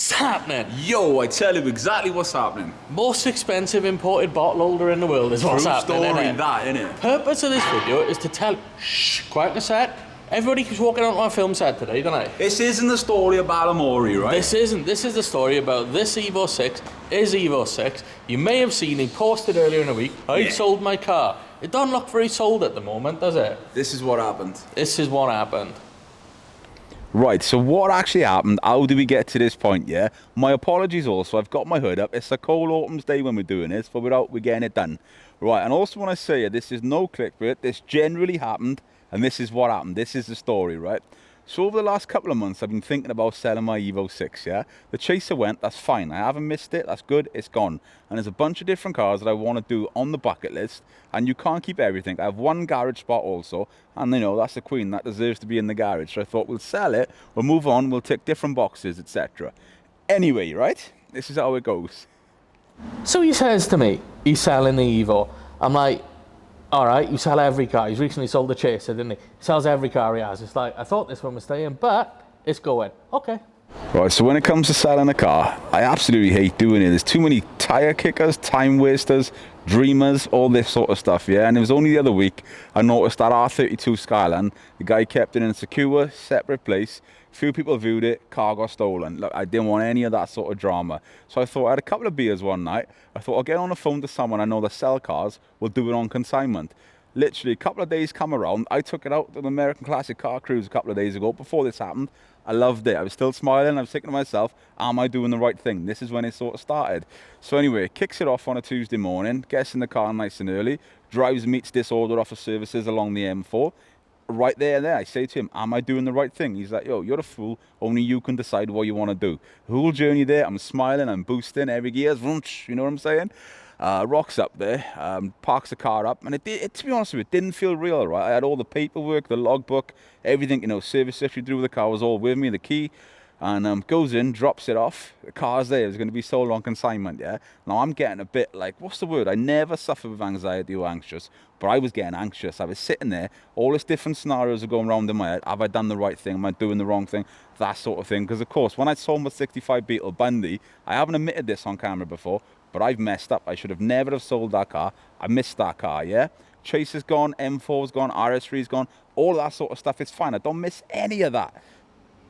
What's happening? Yo, I tell you exactly what's happening. Most expensive imported bottle holder in the world is what's happening. True story, innit? that, innit? Purpose of this video is to tell. Shh, quiet in the set. Everybody keeps walking onto my film set today, don't they? This isn't the story of Balamori, right? This isn't. This is the story about this EVO 6 is EVO 6. You may have seen he posted earlier in the week, I sold my car. It don't look very sold at the moment, does it? This is what happened. This is what happened. Right, so what actually happened? How do we get to this point, yeah? My apologies also, I've got my hood up. It's a cold autumn's day when we're doing this, but we're getting it done. Right, and also when I say this is no clickbait, this generally happened, and this is what happened. This is the story, right? So over the last couple of months, I've been thinking about selling my EVO 6, yeah? The Chaser went, that's fine. I haven't missed it, that's good, it's gone. And there's a bunch of different cars that I want to do on the bucket list, and you can't keep everything. I have one garage spot also, and you know, that's the queen, that deserves to be in the garage. So I thought we'll sell it, we'll move on, we'll tick different boxes, etc. Anyway, right? This is how it goes. So he says to me, he's selling the EVO. I'm like, all right, you sell every car. He's recently sold the Chaser, didn't he? He sells every car he has. It's like, I thought this one was staying, but it's going. Okay. Right, so when it comes to selling a car, I absolutely hate doing it. There's too many tire kickers, time wasters, dreamers, all this sort of stuff, yeah? And it was only the other week I noticed that R32 Skyline, the guy kept it in a secure, separate place. Few people viewed it, car got stolen. Look, I didn't want any of that sort of drama. So I thought, I had a couple of beers one night. I thought, I'll get on the phone to someone I know that sell cars, we'll do it on consignment. Literally, a couple of days come around, I took it out to the American Classic Car Cruise a couple of days ago, before this happened. I loved it. I was still smiling. I was thinking to myself, am I doing the right thing? This is when it sort of started. So anyway, kicks it off on a Tuesday morning, gets in the car nice and early, drives, meets disorder offer services along the M4. Right there, I say to him, am I doing the right thing? He's like, yo, you're a fool. Only you can decide what you want to do. The whole journey there, I'm smiling, I'm boosting, every gear's, you know what I'm saying? Rocks up there, parks the car up, and it, to be honest with you, it didn't feel real, right? I had all the paperwork, the logbook, everything, you know, service history through the car was all with me, the key, and goes in, drops it off, the car's there, it's going to be sold on consignment, yeah? Now I'm getting a bit like, what's the word? I never suffer with anxiety or anxious, but I was getting anxious. I was sitting there, all these different scenarios are going around in my head. Have I done the right thing? Am I doing the wrong thing? That sort of thing, because of course, when I sold my 65 Beetle Bundy, I haven't admitted this on camera before, but I've messed up. I should have never have sold that car. I missed that car, yeah? Chaser's gone, M4's gone, RS3's gone, all that sort of stuff. It's fine. I don't miss any of that.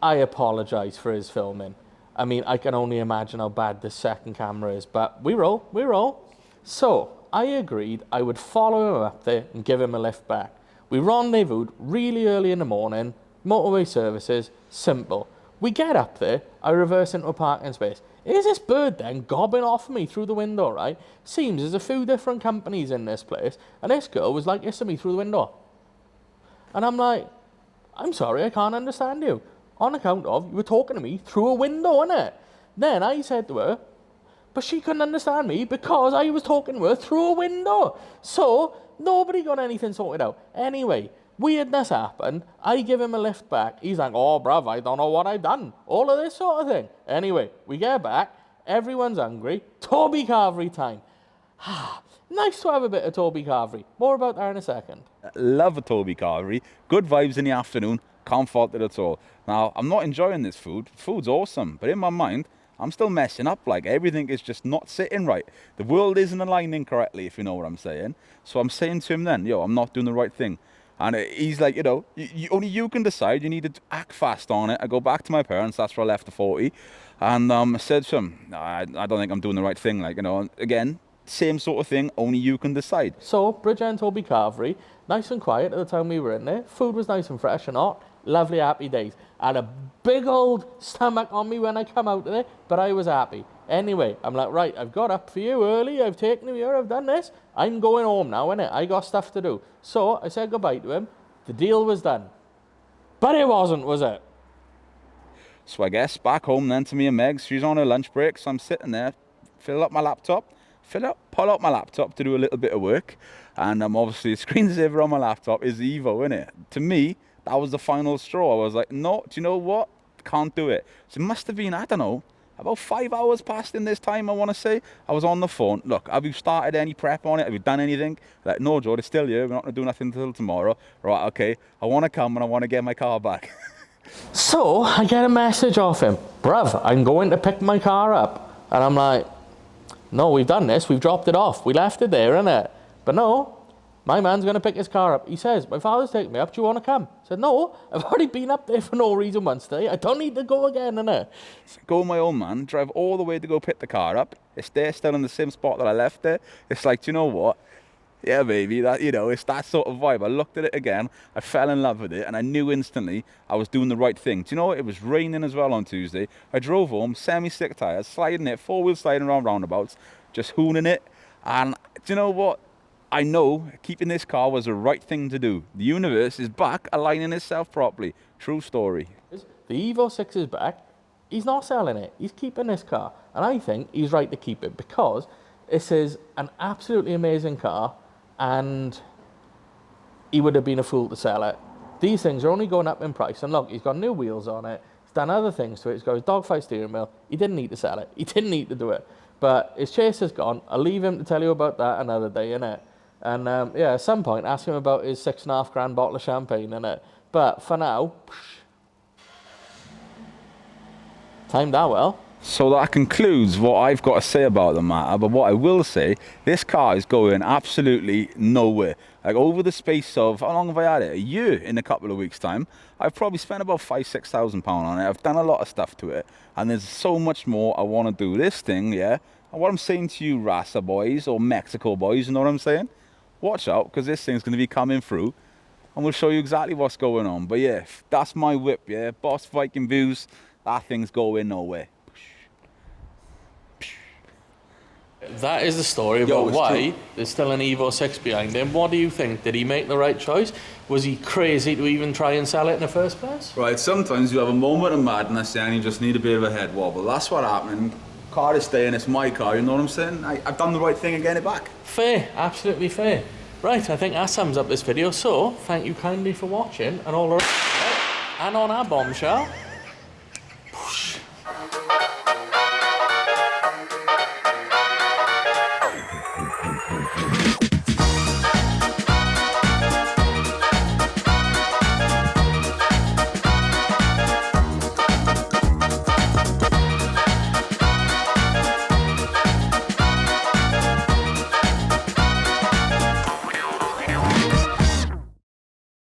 I apologise for his filming. I mean, I can only imagine how bad this second camera is, but we roll. So, I agreed I would follow him up there and give him a lift back. We rendezvoused really early in the morning, motorway services, simple. We get up there, I reverse into a parking space. Is this bird then gobbing off me through the window, right? Seems there's a few different companies in this place, and this girl was like this to me through the window. And I'm like, I'm sorry, I can't understand you. On account of, you were talking to me through a window, innit? Then I said to her, but she couldn't understand me because I was talking to her through a window. So, nobody got anything sorted out. Anyway, weirdness happened. I give him a lift back. He's like, oh, bruv, I don't know what I've done. All of this sort of thing. Anyway, we get back. Everyone's hungry. Toby Carvery time. Nice to have a bit of Toby Carvery. More about that in a second. Love a Toby Carvery. Good vibes in the afternoon. Can't fault it at all. Now, I'm not enjoying this food. Food's awesome. But in my mind, I'm still messing up. Like, everything is just not sitting right. The world isn't aligning correctly, if you know what I'm saying. So I'm saying to him then, yo, I'm not doing the right thing. And he's like, you know, only you can decide. You need to act fast on it. I go back to my parents. That's where I left the 40. And I said to him, I don't think I'm doing the right thing. Like, you know, again, same sort of thing. Only you can decide. So, Bridge and Toby Carvery, nice and quiet at the time we were in there. Food was nice and fresh and hot. Lovely, happy days. I had a big old stomach on me when I come out of there, but I was happy. Anyway, I'm like, right, I've got up for you early, I've taken you here, I've done this. I'm going home now, innit? I got stuff to do. So, I said goodbye to him. The deal was done. But it wasn't, was it? So I guess back home then to me and Meg. She's on her lunch break, so I'm sitting there, pull out my laptop to do a little bit of work. And obviously the screensaver on my laptop is the EVO, innit? To me, that was the final straw. I was like, no, do you know what? Can't do it. So it must have been, I don't know, about 5 hours past in this time, I want to say. I was on the phone. Look, have you started any prep on it? Have you done anything? Like, no, Joe, it's still here. We're not going to do nothing until tomorrow. Right, okay. I want to come and I want to get my car back. So I get a message off him, bruv, I'm going to pick my car up. And I'm like, no, we've done this, we've dropped it off. We left it there, innit? But no, my man's going to pick his car up. He says, my father's taking me up, do you want to come? I said, no, I've already been up there for no reason once today. I don't need to go again, innit? Go with my own man, drive all the way to go pick the car up. It's there still in the same spot that I left it. It's like, do you know what? Yeah, baby, that, you know, it's that sort of vibe. I looked at it again, I fell in love with it, and I knew instantly I was doing the right thing. Do you know what? It was raining as well on Tuesday. I drove home, semi-slick tyres, sliding it, four-wheel sliding around roundabouts, just hooning it. And do you know what? I know keeping this car was the right thing to do. The universe is back, aligning itself properly. True story. The EVO 6 is back. He's not selling it. He's keeping this car. And I think he's right to keep it because this is an absolutely amazing car and he would have been a fool to sell it. These things are only going up in price. And look, he's got new wheels on it. He's done other things to it. He's got his dogfight steering wheel. He didn't need to sell it. He didn't need to do it. But his chase is gone. I'll leave him to tell you about that another day, innit? And yeah, at some point, ask him about his £6.5 bottle of champagne, innit? But for now, timed that well. So that concludes what I've got to say about the matter, but what I will say, this car is going absolutely nowhere. Like over the space of, how long have I had it? A year in a couple of weeks' time. I've probably spent about £5,000-6,000 on it. I've done a lot of stuff to it, and there's so much more I want to do. This thing, yeah, and what I'm saying to you Rasa boys, or Mexico boys, you know what I'm saying? Watch out, because this thing's going to be coming through, and we'll show you exactly what's going on. But yeah, that's my whip, yeah, Boss Viking views, that thing's going nowhere. That is the story about why there's still an EVO 6 behind him. What do you think? Did he make the right choice? Was he crazy to even try and sell it in the first place? Right, sometimes you have a moment of madness and you just need a bit of a head wobble. That's what happened. Car is staying, it's my car, you know what I'm saying? I've done the right thing and getting it back. Fair, absolutely fair. Right, I think that sums up this video. So, thank you kindly for watching and all around. And on our bombshell,